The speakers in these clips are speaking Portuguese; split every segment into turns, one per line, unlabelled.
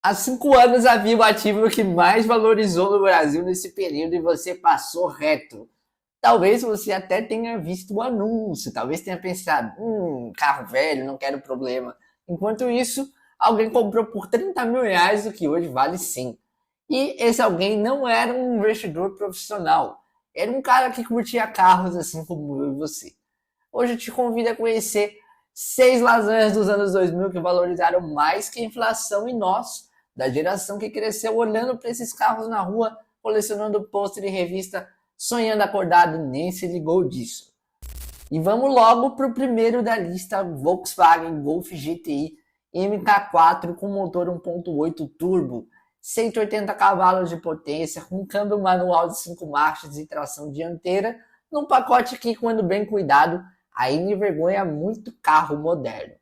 Há 5 anos havia o ativo que mais valorizou no Brasil nesse período e você passou reto. Talvez você até tenha visto o anúncio, talvez tenha pensado, carro velho, não quero problema. Enquanto isso, alguém comprou por 30 mil reais o que hoje vale 100. E esse alguém não era um investidor profissional, era um cara que curtia carros assim como eu e você. Hoje eu te convido a conhecer 6 lasanhas dos anos 2000 que valorizaram mais que a inflação e nós, da geração que cresceu olhando para esses carros na rua, colecionando pôster e revista, sonhando acordado, nem se ligou disso. E vamos logo para o primeiro da lista, Volkswagen Golf GTI MK4 com motor 1.8 turbo, 180 cavalos de potência, com câmbio manual de 5 marchas e tração dianteira, num pacote que, quando bem cuidado, ainda envergonha muito carro moderno.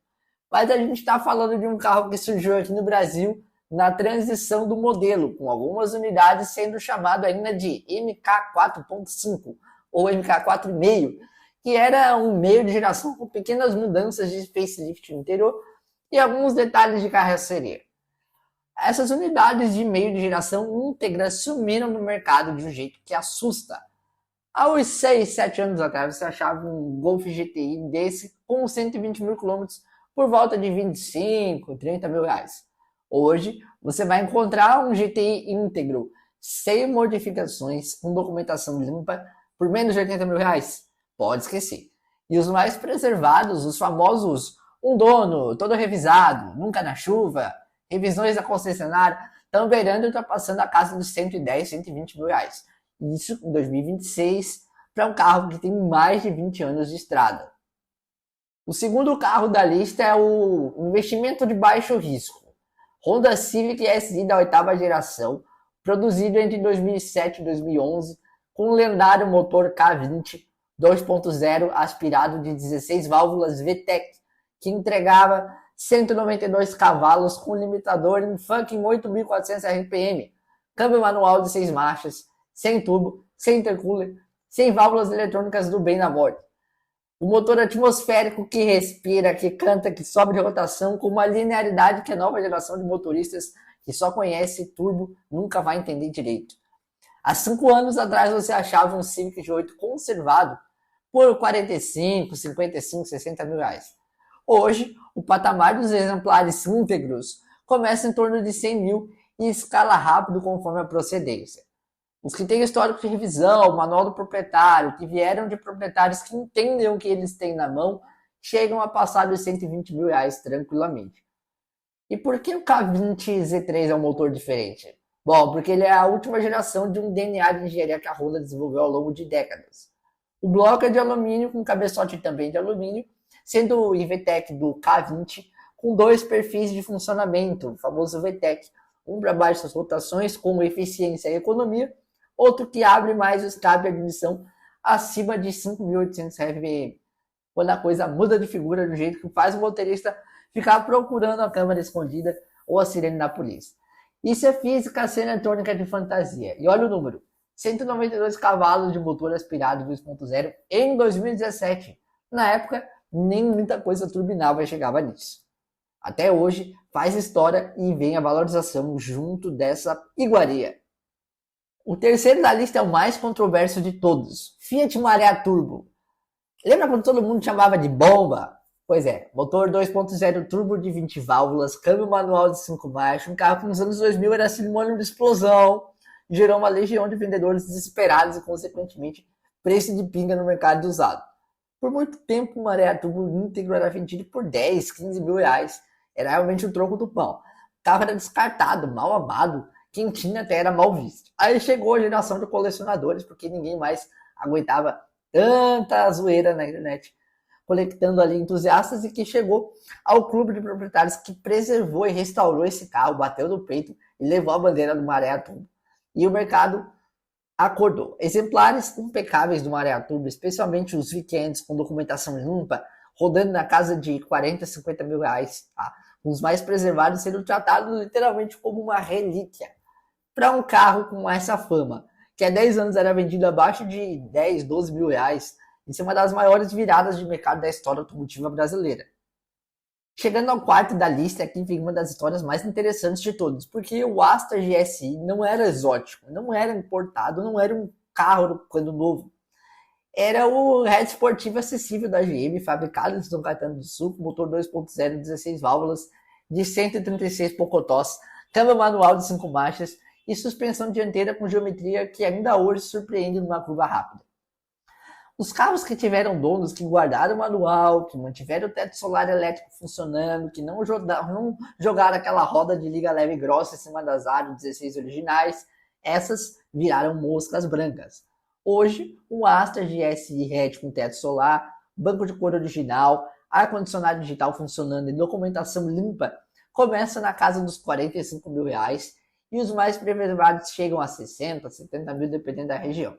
Mas a gente está falando de um carro que surgiu aqui no Brasil na transição do modelo, com algumas unidades sendo chamado ainda de MK4.5 ou MK4,5, que era um meio de geração com pequenas mudanças de facelift no interior e alguns detalhes de carroceria. Essas unidades de meio de geração íntegra sumiram no mercado de um jeito que assusta. Há uns 6, 7 anos atrás você achava um Golf GTI desse com 120 mil quilômetros por volta de 25, 30 mil reais. Hoje você vai encontrar um GTI íntegro, sem modificações, com documentação limpa, por menos de 80 mil reais. Pode esquecer. E os mais preservados, os famosos um dono, todo revisado, nunca na chuva, revisões da concessionária, estão beirando e ultrapassando a casa dos 110, 120 mil reais. Isso em 2026, para um carro que tem mais de 20 anos de estrada. O segundo carro da lista é o investimento de baixo risco. Honda Civic SI da 8ª geração, produzido entre 2007 e 2011, com um lendário motor K20 2.0 aspirado de 16 válvulas VTEC, que entregava 192 cavalos com limitador em fucking 8.400 RPM, câmbio manual de 6 marchas, sem turbo, sem intercooler, sem válvulas eletrônicas do bem na morte. O motor atmosférico que respira, que canta, que sobe de rotação com uma linearidade que a nova geração de motoristas que só conhece turbo nunca vai entender direito. Há 5 anos atrás você achava um Civic G8 conservado por 45, 55, 60 mil reais. Hoje, o patamar dos exemplares íntegros começa em torno de 100 mil e escala rápido conforme a procedência. Os que têm histórico de revisão, manual do proprietário, que vieram de proprietários que entendem o que eles têm na mão, chegam a passar dos 120 mil reais tranquilamente. E por que o K20 Z3 é um motor diferente? Bom, porque ele é a última geração de um DNA de engenharia que a Honda desenvolveu ao longo de décadas. O bloco é de alumínio, com cabeçote também de alumínio, sendo o IVTEC do K20 com 2 perfis de funcionamento, o famoso VTEC, um para baixas rotações com eficiência e economia, outro que abre mais o escape de admissão acima de 5.800 RPM, quando a coisa muda de figura do jeito que faz o motorista ficar procurando a câmera escondida ou a sirene da polícia. Isso é física eletrônica de fantasia. E olha o número, 192 cavalos de motor aspirado 2.0 em 2017. Na época, nem muita coisa turbinava chegava nisso. Até hoje, faz história e vem a valorização junto dessa iguaria. O terceiro da lista é o mais controverso de todos, Fiat Marea Turbo. Lembra quando todo mundo chamava de bomba? Pois é, motor 2.0 turbo de 20 válvulas, câmbio manual de 5 marchas, um carro que nos anos 2000 era sinônimo de explosão, gerou uma legião de vendedores desesperados e, consequentemente, preço de pinga no mercado de usado. Por muito tempo, o Marea Turbo íntegro era vendido por 10, 15 mil reais. Era realmente o troco do pão. O carro era descartado, mal amado, quem tinha até era mal visto. Aí chegou a geração de colecionadores, porque ninguém mais aguentava tanta zoeira na internet, conectando ali entusiastas, e que chegou ao clube de proprietários que preservou e restaurou esse carro, bateu no peito e levou a bandeira do Marea Turbo. E o mercado acordou. Exemplares impecáveis do Marea Turbo, especialmente os weekends com documentação limpa, rodando na casa de 40, 50 mil reais. Tá? Os mais preservados sendo tratados literalmente como uma relíquia. Para um carro com essa fama, que há 10 anos era vendido abaixo de 10, 12 mil reais, isso é uma das maiores viradas de mercado da história automotiva brasileira. Chegando ao quarto da lista, aqui vem uma das histórias mais interessantes de todas, porque o Astra GSI não era exótico, não era importado, não era um carro quando novo. Era o hatch esportivo acessível da GM, fabricado em São Caetano do Sul, com motor 2.0, 16 válvulas, de 136 pocotós, câmbio manual de 5 marchas e suspensão dianteira com geometria que ainda hoje surpreende numa curva rápida. Os carros que tiveram donos que guardaram o manual, que mantiveram o teto solar elétrico funcionando, que não jogaram aquela roda de liga leve e grossa em cima das áreas 16 originais, essas viraram moscas brancas. Hoje, um Astra GSI hatch com teto solar, banco de couro original, ar-condicionado digital funcionando e documentação limpa começa na casa dos R$45 mil e os mais preservados chegam a 60, 70 mil dependendo da região.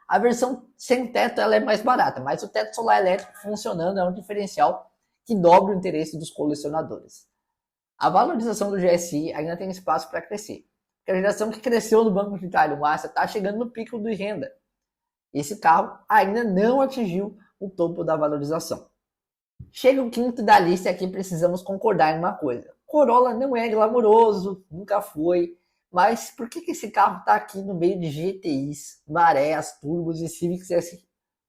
A versão sem teto ela é mais barata, mas o teto solar elétrico funcionando é um diferencial que dobra o interesse dos colecionadores. A valorização do GSI ainda tem espaço para crescer, porque a geração que cresceu no banco de trás do Astra está chegando no pico de renda. Esse carro ainda não atingiu o topo da valorização. Chega o quinto da lista e aqui precisamos concordar em uma coisa. Corolla não é glamouroso, nunca foi. Mas por que esse carro está aqui no meio de GTIs, Marés, Turbos e Civics SI?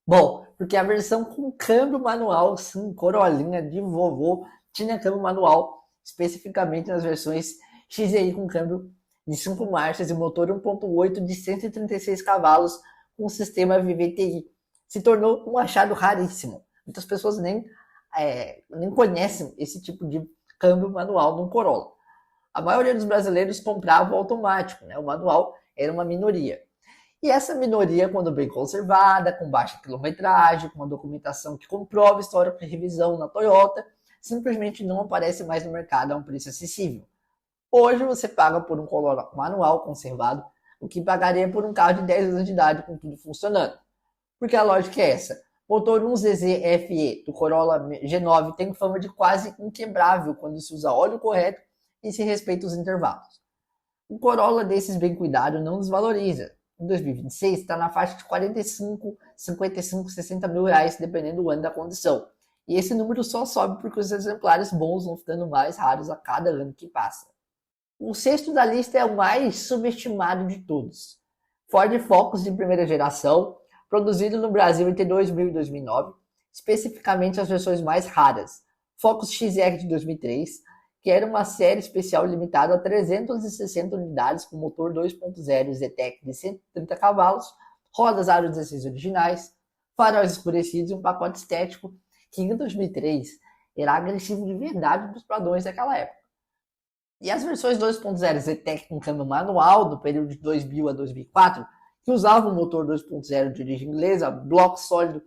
Bom, porque a versão com câmbio manual, sim, Corollinha de vovô, tinha câmbio manual, especificamente nas versões XEI com câmbio de 5 marchas e motor 1.8 de 136 cavalos com o sistema VVTi. Se tornou um achado raríssimo. Muitas pessoas nem conhecem esse tipo de câmbio manual no Corolla. A maioria dos brasileiros comprava o automático, né? O manual era uma minoria. E essa minoria, quando bem conservada, com baixa quilometragem, com uma documentação que comprova história de revisão na Toyota, simplesmente não aparece mais no mercado a um preço acessível. Hoje você paga por um Corolla manual conservado o que pagaria por um carro de 10 anos de idade com tudo funcionando. Porque a lógica é essa. Motor 1ZZ FE do Corolla G9 tem fama de quase inquebrável quando se usa óleo correto e se respeita os intervalos. Um Corolla desses bem cuidado não desvaloriza. Em 2026 está na faixa de 45, 55, 60 mil reais, dependendo do ano da condição. E esse número só sobe porque os exemplares bons vão ficando mais raros a cada ano que passa. O sexto da lista é o mais subestimado de todos. Ford Focus de primeira geração, produzido no Brasil entre 2000 e 2009, especificamente as versões mais raras. Focus XR de 2003, que era uma série especial limitada a 360 unidades com motor 2.0 Zetec de 130 cavalos, rodas aro 16 originais, faróis escurecidos e um pacote estético que em 2003 era agressivo de verdade dos padrões daquela época. E as versões 2.0 Zetec com câmbio manual do período de 2000 a 2004, que usavam o motor 2.0 de origem inglesa, bloco sólido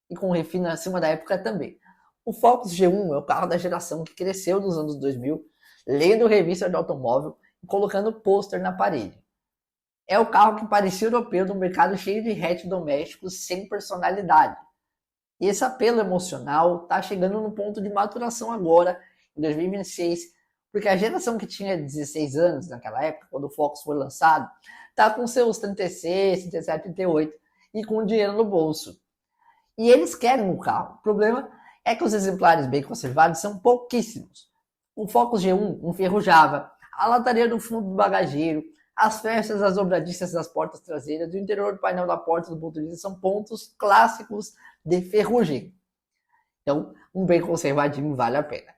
e com refino acima da época também. O Focus G1 é o carro da geração que cresceu nos anos 2000, lendo revista de automóvel e colocando pôster na parede. É o carro que parecia europeu no mercado cheio de hatch domésticos sem personalidade. E esse apelo emocional está chegando no ponto de maturação agora, em 2026, porque a geração que tinha 16 anos naquela época, quando o Focus foi lançado, está com seus 36, 37, 38 e com dinheiro no bolso. E eles querem o carro. O problema é que os exemplares bem conservados são pouquíssimos. O Focus G1 enferrujava, a lataria do fundo do bagageiro, as festas das dobradiças das portas traseiras e o interior do painel da porta do motorista são pontos clássicos de ferrugem. Então, um bem conservadinho vale a pena.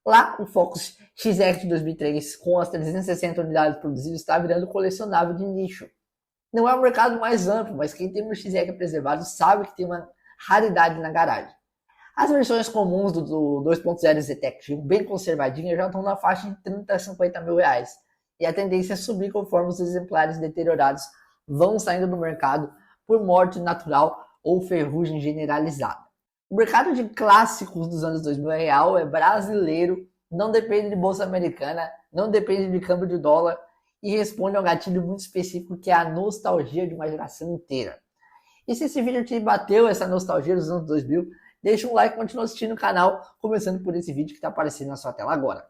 Lá, o Focus XR de 2003, com as 360 unidades produzidas, está virando colecionável de nicho. Não é o mercado mais amplo, mas quem tem um XR preservado sabe que tem uma raridade na garagem. As versões comuns do 2.0 Zetec bem conservadinhas já estão na faixa de 30 a 50 mil reais. E a tendência é subir conforme os exemplares deteriorados vão saindo do mercado por morte natural ou ferrugem generalizada. O mercado de clássicos dos anos 2000 é real, é brasileiro, não depende de bolsa americana, não depende de câmbio de dólar e responde a um gatilho muito específico que é a nostalgia de uma geração inteira. E se esse vídeo te bateu essa nostalgia dos anos 2000, deixa um like e continua assistindo o canal, começando por esse vídeo que está aparecendo na sua tela agora.